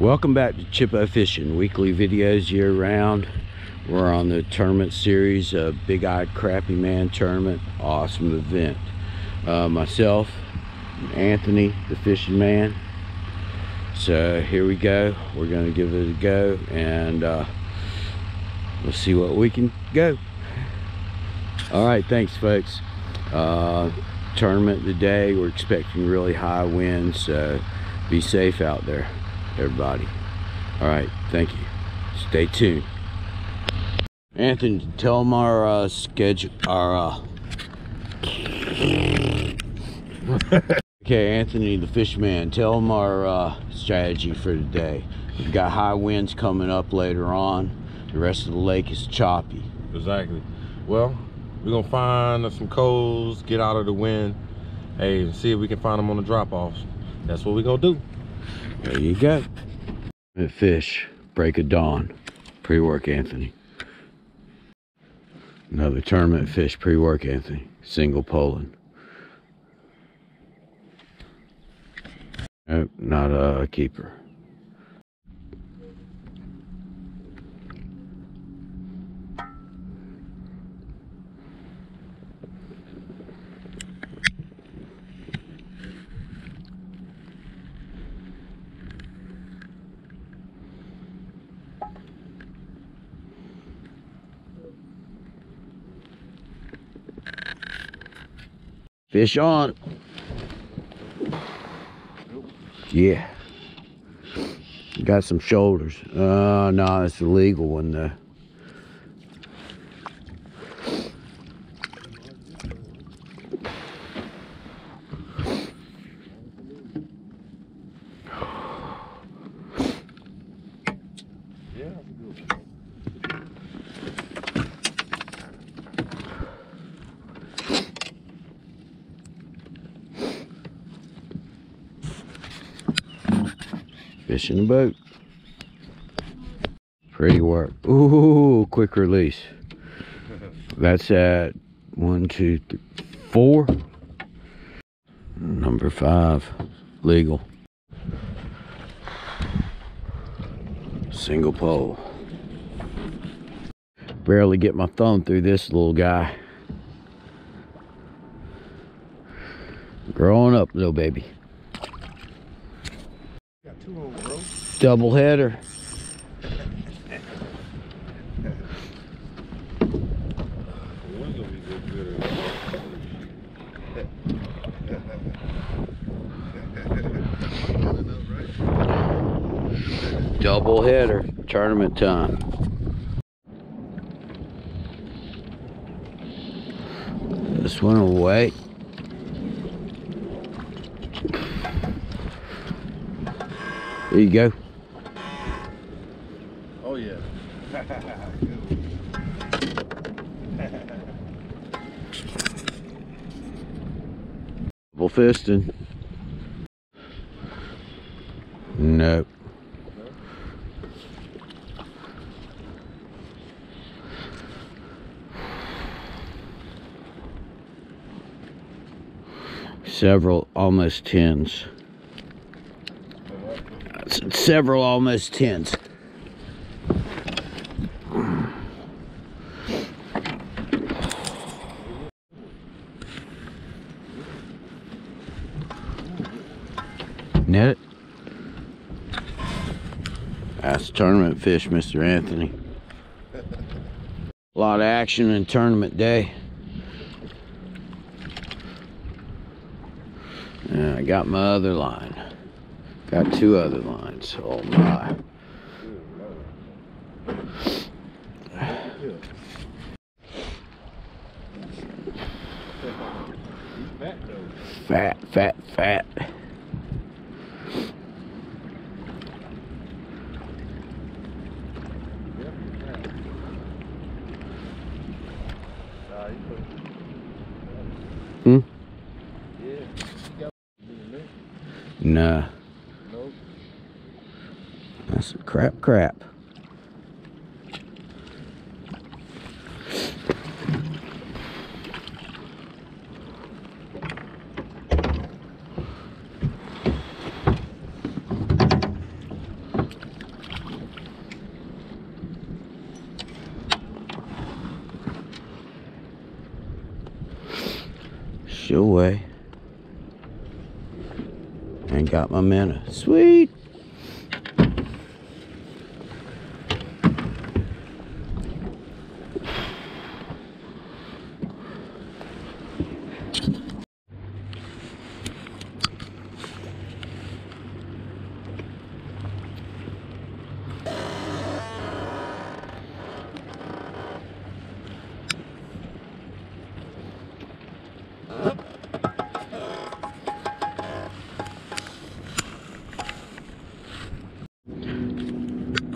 Welcome back to Chippo Fishing, weekly videos year round. We're on the tournament series of Big Eyed Crappie Man Tournament. Awesome event. Myself, Anthony, the fishing man. So here we go. We're going to give it a go and we'll see what we can go. All right, thanks folks. Tournament today, we're expecting really high winds, so be safe out there, everybody. All right, thank you. Stay tuned. Anthony, tell them our schedule. Okay, Anthony, the fishman, tell them our strategy for today. We've got high winds coming up later on. The rest of the lake is choppy. Exactly. Well, we're gonna find some coals, get out of the wind, hey, see if we can find them on the drop-offs. That's what we're gonna do. There you go. Fish, break of dawn. Pre-work, Anthony. Another tournament fish, pre-work, Anthony. Single poling. Nope, not a keeper. Fish on. Yeah. Got some shoulders. No, it's a legal one though. Fish in the boat. Pretty work. Ooh, quick release. That's at 1, 2, 3, 4. Number 5, legal. Single pole. Barely get my thumb through this little guy. Growing up, little baby. Double header. Double header, tournament time. This one away. There you go. Oh yeah. Double fisting. Nope. Several almost 10s. Several almost 10s. Net it. That's tournament fish, Mr. Anthony. A lot of action in tournament day. And I got my other line. Got 2 other lines. Oh my. Fat, fat, fat. Hmm? Nah. That's crap. She'll weigh. And got my minnow. Sweet.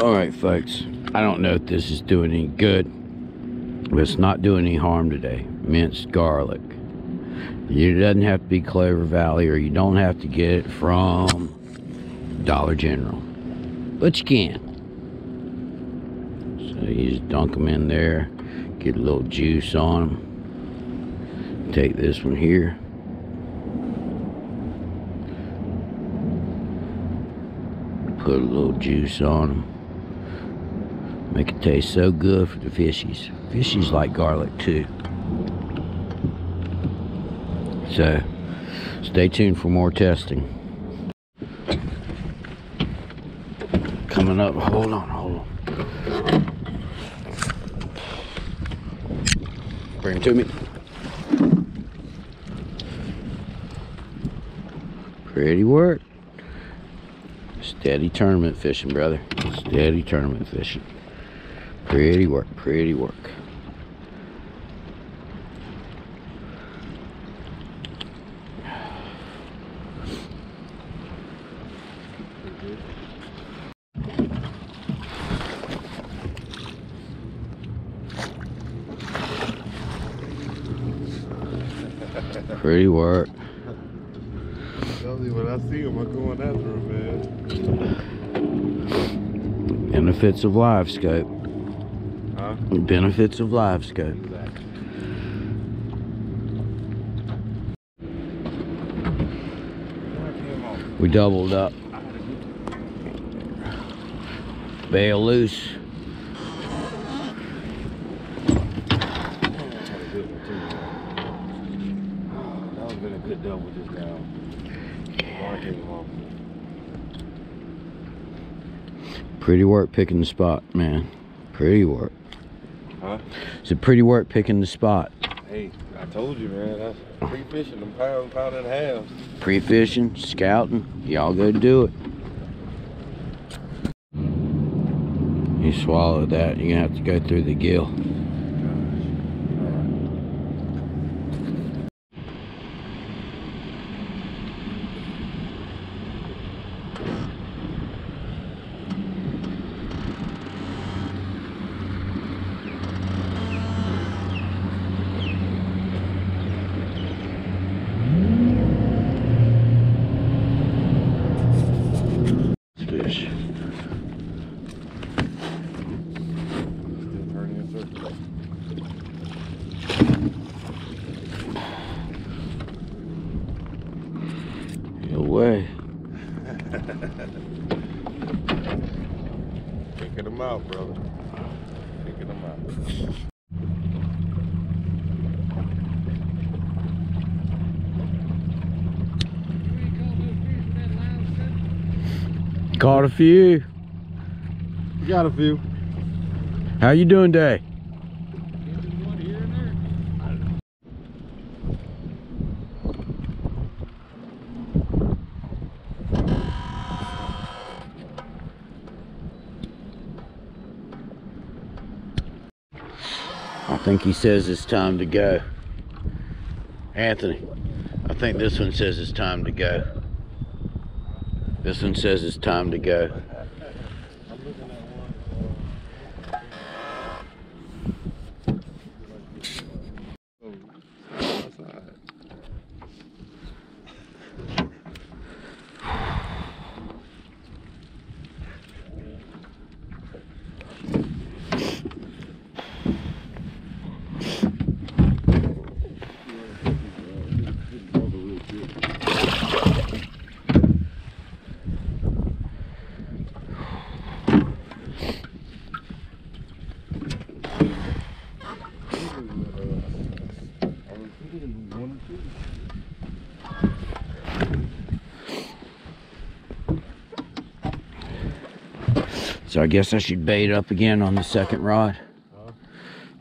Alright folks, I don't know if this is doing any good, but it's not doing any harm today. Minced garlic. It doesn't have to be Clover Valley, or you don't have to get it from Dollar General, but you can. So you just dunk them in there, get a little juice on them. Take this one here. Put a little juice on them. Make it taste so good for the fishies. Fishies like garlic too. So, stay tuned for more testing. Coming up, hold on. Bring it to me. Pretty work. Steady tournament fishing, brother. Steady tournament fishing. Pretty work, pretty work. Pretty work. When I see him, I'm going after him, man. Benefits of live scope. Huh? Benefits of live scope. Exactly. We doubled up. Bail loose. That was been a good double just now. Pretty work picking the spot, man. Pretty work. Huh? It's a pretty work picking the spot. Hey, I told you, man. That's pre-fishing, them pound and a half. Pre-fishing, scouting, y'all go do it. You swallow that, you're gonna have to go through the gill. Fish. Away. Picking them out, brother. Picking them out. Caught a few. You got a few. How you doing today? I think he says it's time to go. Anthony, I think this one says it's time to go. This one says it's time to go. I'm looking at So I guess I should bait up again on the second rod.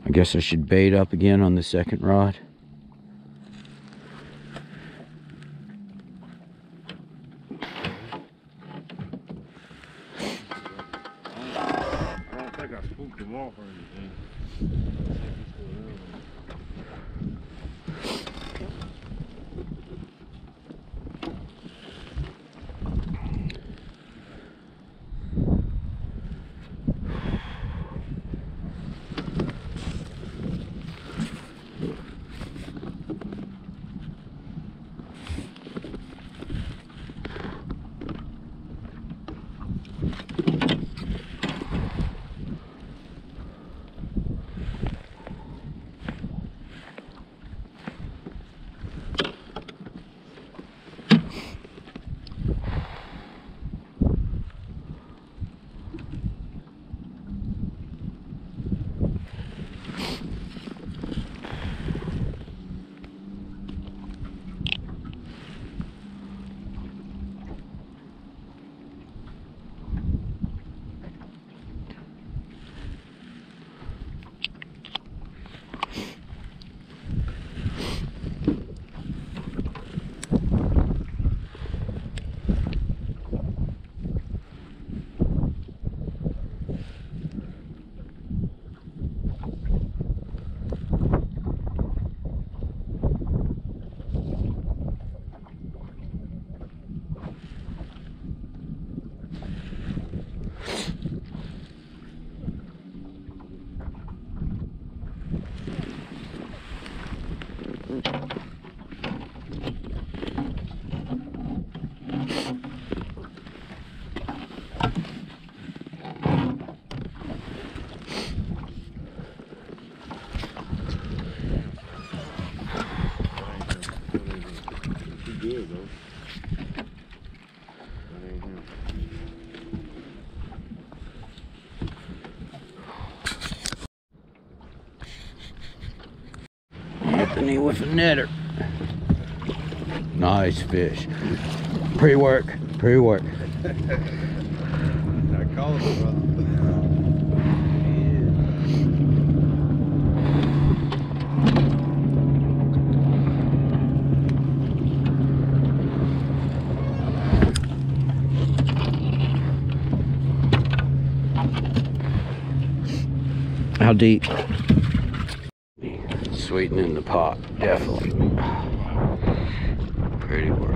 I guess I should bait up again on the second rod. I don't think I spooked him off or anything. Good though. That ain't him. Anthony with a netter. Nice fish. Pre-work, pre-work. I called him, brother. How deep? Sweetening the pot, definitely. Pretty work.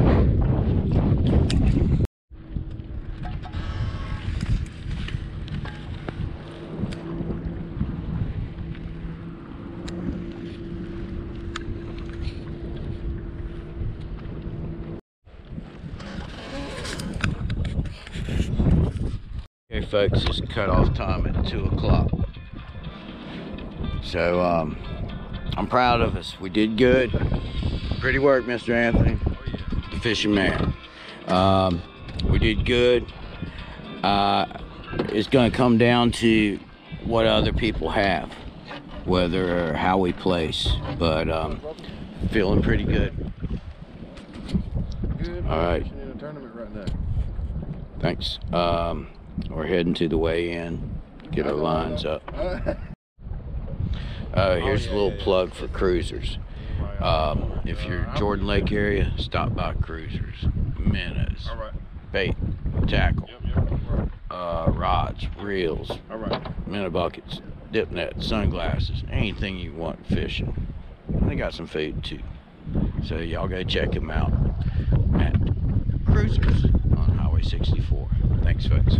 Okay, folks, it's cut-off time at 2 o'clock. So, I'm proud of us. We did good. Pretty work, Mr. Anthony, the fishing man. We did good. It's going to come down to what other people have, whether or how we place. But feeling pretty good. Good. All right. In a tournament right now. Thanks. We're heading to the weigh-in. Get our lines up. Here's a little plug for cruisers. If you're Jordan Lake area, stop by Cruisers. Minnows, bait, tackle, rods, reels, minnow buckets, dip nets, sunglasses, anything you want fishing. And they got some food too. So y'all go check them out at Cruisers on Highway 64. Thanks, folks.